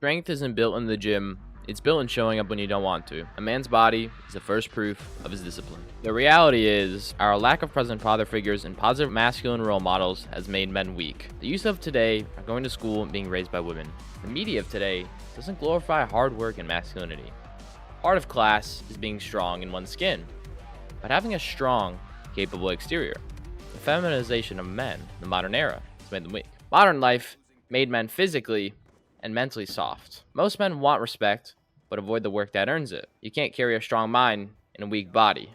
Strength isn't built in the gym, it's built in showing up when you don't want to. A man's body is the first proof of his discipline. The reality is, our lack of present father figures and positive masculine role models has made men weak. The youth of today are going to school and being raised by women. The media of today doesn't glorify hard work and masculinity. Part of class is being strong in one's skin, but having a strong, capable exterior. The feminization of men in the modern era has made them weak. Modern life made men physically and mentally soft. Most men want respect, but avoid the work that earns it. You can't carry a strong mind in a weak body.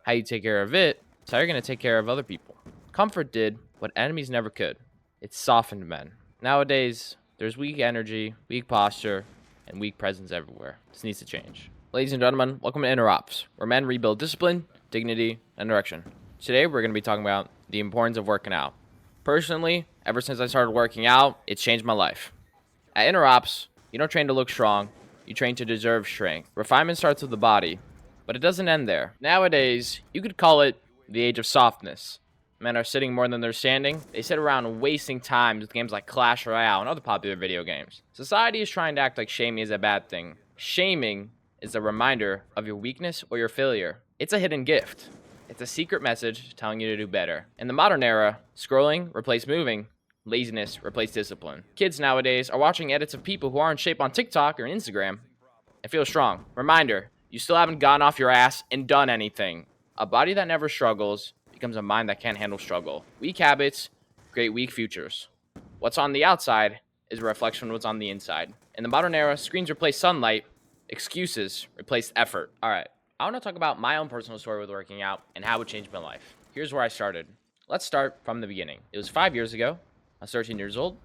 How you take care of it is how you're going to take care of other people. Comfort did what enemies never could. It softened men. Nowadays, there's weak energy, weak posture, and weak presence everywhere. This needs to change. Ladies and gentlemen, welcome to Inner Ops, where men rebuild discipline, dignity, and direction. Today, we're going to be talking about the importance of working out. Personally, ever since I started working out, it's changed my life. At Inner Ops, you don't train to look strong, you train to deserve strength. Refinement starts with the body, but it doesn't end there. Nowadays, you could call it the age of softness. Men are sitting more than they're standing. They sit around wasting time with games like Clash Royale and other popular video games. Society is trying to act like shaming is a bad thing. Shaming is a reminder of your weakness or your failure. It's a hidden gift. It's a secret message telling you to do better. In the modern era, scrolling replaced moving. Laziness replaced discipline. Kids nowadays are watching edits of people who aren't in shape on TikTok or Instagram and feel strong. Reminder, you still haven't gotten off your ass and done anything. A body that never struggles becomes a mind that can't handle struggle. Weak habits create weak futures. What's on the outside is a reflection of what's on the inside. In the modern era, screens replace sunlight, excuses replace effort. All right, I want to talk about my own personal story with working out and how it changed my life. Here's where I started. Let's start from the beginning. It was 5 years ago. I was 13 years old.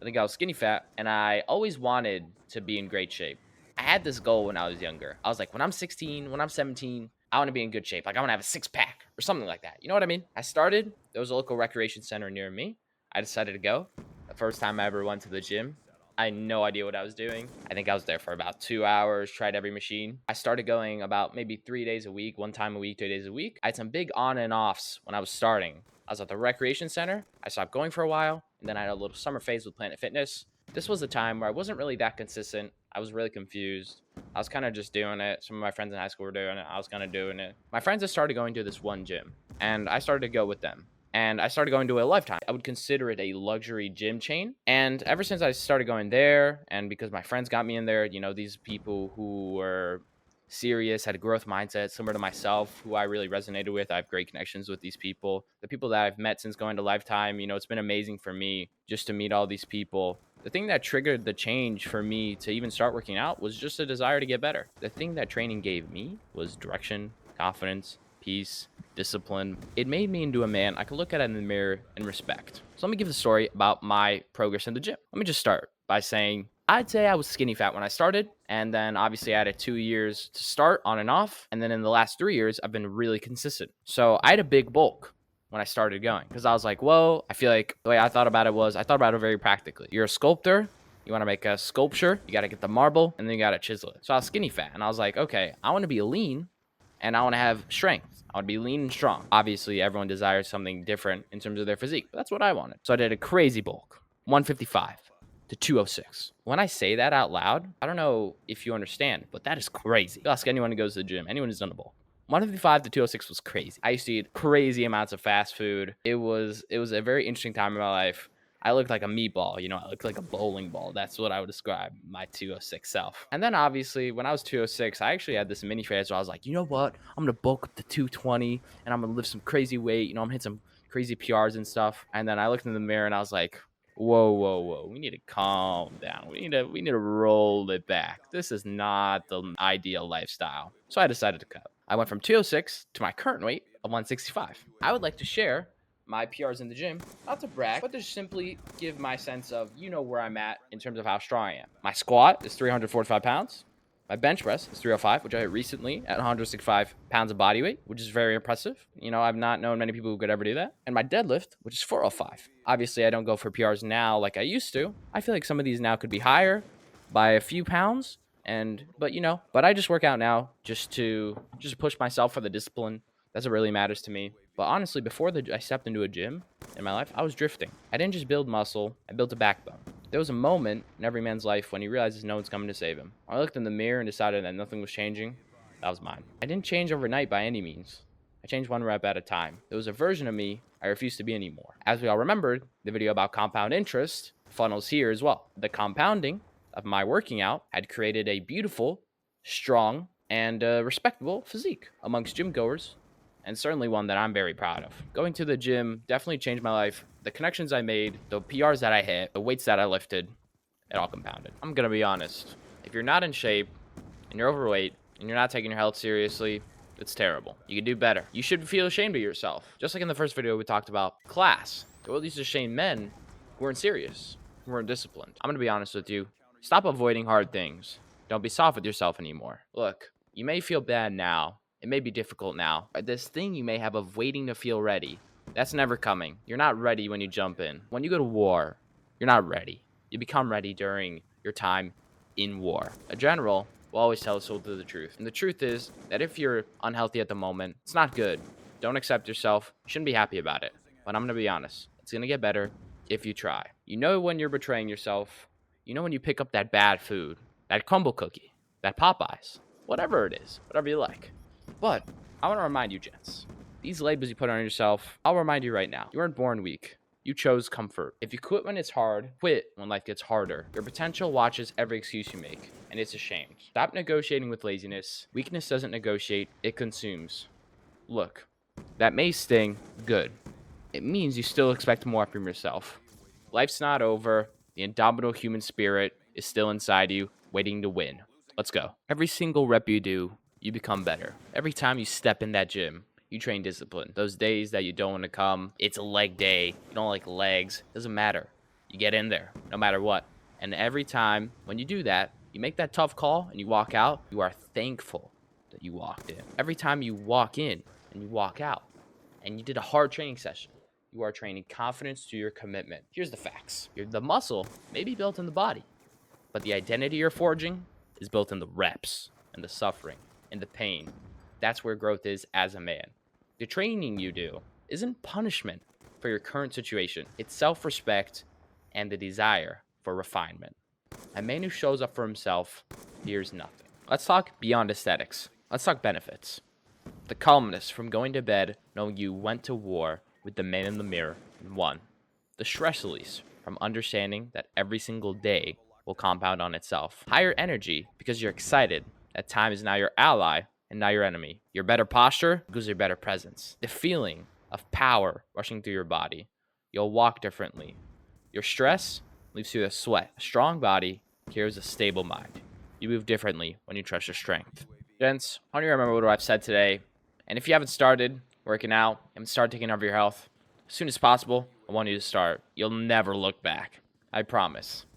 I think I was skinny fat, and I always wanted to be in great shape. I had this goal when I was younger. I was like, when I'm 16, when I'm 17, I want to be in good shape. Like, I want to have a six pack or something like that. You know what I mean? I started. There was a local recreation center near me. I decided to go. The first time I ever went to the gym, I had no idea what I was doing. I think I was there for about 2 hours, tried every machine. I started going about maybe 3 days a week, one time a week, 2 days a week. I had some big on and offs when I was starting. I was at the recreation center. I stopped going for a while, and then I had a little summer phase with Planet Fitness. This was a time where I wasn't really that consistent. I was really confused. I was kind of just doing it. Some of my friends in high school were doing it. I was kind of doing it. My friends just started going to this one gym, and I started to go with them. And I started going to a Lifetime. I would consider it a luxury gym chain. And ever since I started going there, and because my friends got me in there, these people who were serious, had a growth mindset, similar to myself, who I really resonated with. I have great connections with these people. The people that I've met since going to Lifetime, it's been amazing for me just to meet all these people. The thing that triggered the change for me to even start working out was just a desire to get better. The thing that training gave me was direction, confidence, peace, discipline. It made me into a man I could look at in the mirror and respect. So let me give the story about my progress in the gym. Let me just start by saying I'd say I was skinny fat when I started, and then obviously I had 2 years to start on and off, and then in the last 3 years I've been really consistent. So I had a big bulk when I started going because I was like, whoa, I feel like the way I thought about it was I thought about it very practically. You're a sculptor. You want to make a sculpture, you got to get the marble, and then you got to chisel it. So I was skinny fat, and I was like, okay, I want to be lean, and I want to have strength. I want to be lean and strong. Obviously, everyone desires something different in terms of their physique, but that's what I wanted. So I did a crazy bulk, 155 to 206. When I say that out loud, I don't know if you understand, but that is crazy. Ask anyone who goes to the gym, anyone who's done a bulk. 155 to 206 was crazy. I used to eat crazy amounts of fast food. It was a very interesting time in my life. I looked like a meatball, I looked like a bowling ball. That's what I would describe my 206 self. And then obviously when I was 206, I actually had this mini phase where I was like, you know what? I'm going to bulk up to 220 and I'm going to lift some crazy weight. I'm going to hit some crazy PRs and stuff. And then I looked in the mirror and I was like, whoa. We need to calm down. We need to roll it back. This is not the ideal lifestyle. So I decided to cut. I went from 206 to my current weight of 165. I would like to share my PRs in the gym, not to brag, but to simply give my sense of, where I'm at in terms of how strong I am. My squat is 345 pounds. My bench press is 305, which I hit recently at 165 pounds of body weight, which is very impressive. I've not known many people who could ever do that. And my deadlift, which is 405. Obviously, I don't go for PRs now like I used to. I feel like some of these now could be higher by a few pounds. But I just work out now just to push myself for the discipline. That's what really matters to me. But honestly, before I stepped into a gym in my life, I was drifting. I didn't just build muscle, I built a backbone. There was a moment in every man's life when he realizes no one's coming to save him. When I looked in the mirror and decided that nothing was changing, that was mine. I didn't change overnight by any means. I changed one rep at a time. There was a version of me I refused to be anymore. As we all remembered, the video about compound interest funnels here as well. The compounding of my working out had created a beautiful, strong, and respectable physique amongst gym goers, and certainly one that I'm very proud of. Going to the gym definitely changed my life. The connections I made, the PRs that I hit, the weights that I lifted, it all compounded. I'm gonna be honest. If you're not in shape and you're overweight and you're not taking your health seriously, it's terrible. You can do better. You should feel ashamed of yourself. Just like in the first video we talked about class. The world used to shame men who weren't serious, who weren't disciplined. I'm gonna be honest with you. Stop avoiding hard things. Don't be soft with yourself anymore. Look, you may feel bad now. It may be difficult now. But this thing you may have of waiting to feel ready, that's never coming. You're not ready when you jump in. When you go to war, you're not ready. You become ready during your time in war. A general will always tell a soldier the truth. And the truth is that if you're unhealthy at the moment, it's not good. Don't accept yourself. You shouldn't be happy about it. But I'm going to be honest. It's going to get better if you try. You know when you're betraying yourself. You know when you pick up that bad food, that crumble cookie, that Popeyes, whatever it is, whatever you like. But I want to remind you, gents, these labels you put on yourself, I'll remind you right now. You weren't born weak. You chose comfort. If you quit when it's hard, quit when life gets harder. Your potential watches every excuse you make, and it's a shame. Stop negotiating with laziness. Weakness doesn't negotiate, it consumes. Look, that may sting, good. It means you still expect more from yourself. Life's not over. The indomitable human spirit is still inside you, waiting to win. Let's go. Every single rep you do, you become better. Every time you step in that gym, you train discipline. Those days that you don't want to come, it's a leg day, you don't like legs, doesn't matter. You get in there, no matter what. And every time when you do that, you make that tough call and you walk out, you are thankful that you walked in. Every time you walk in and you walk out and you did a hard training session, you are training confidence to your commitment. Here's the facts. The muscle may be built in the body, but the identity you're forging is built in the reps and the suffering and the pain. That's where growth is as a man. The training you do isn't punishment for your current situation. It's self-respect and the desire for refinement. A man who shows up for himself fears nothing. Let's talk beyond aesthetics. Let's talk benefits. The calmness from going to bed knowing you went to war with the man in the mirror and won. The stress release from understanding that every single day will compound on itself. Higher energy because you're excited that time is now your ally and not your enemy. Your better posture gives your better presence. The feeling of power rushing through your body. You'll walk differently. Your stress leaves you with a sweat. A strong body carries a stable mind. You move differently when you trust your strength. Gents, I want you to remember what I've said today. And if you haven't started working out and start taking care of your health, as soon as possible, I want you to start. You'll never look back. I promise.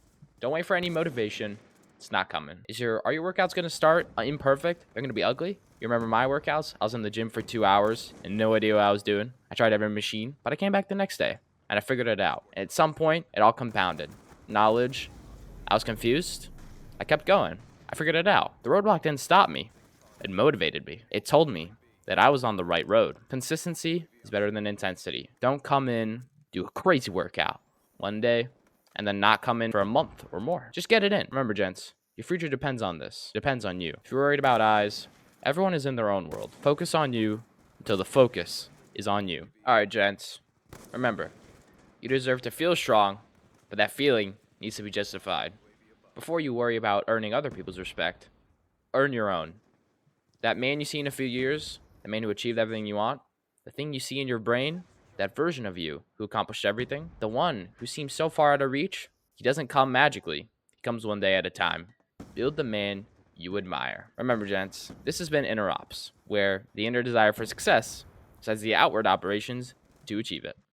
Don't wait for any motivation. It's not coming. Are your workouts going to start imperfect? They're going to be ugly? You remember my workouts? I was in the gym for 2 hours and no idea what I was doing. I tried every machine, but I came back the next day and I figured it out. And at some point, it all compounded. Knowledge. I was confused. I kept going. I figured it out. The roadblock didn't stop me. It motivated me. It told me that I was on the right road. Consistency is better than intensity. Don't come in, do a crazy workout one day, and then not come in for a month or more. Just get it in. Remember, gents, your future depends on this. Depends on you. If you're worried about eyes, everyone is in their own world. Focus on you until the focus is on you. All right, gents, remember, you deserve to feel strong, but that feeling needs to be justified. Before you worry about earning other people's respect, earn your own. That man you see in a few years, the man who achieved everything you want, the thing you see in your brain, that version of you who accomplished everything, the one who seems so far out of reach, he doesn't come magically. He comes one day at a time. Build the man you admire. Remember, gents, this has been Inner Ops, where the inner desire for success sets the outward operations to achieve it.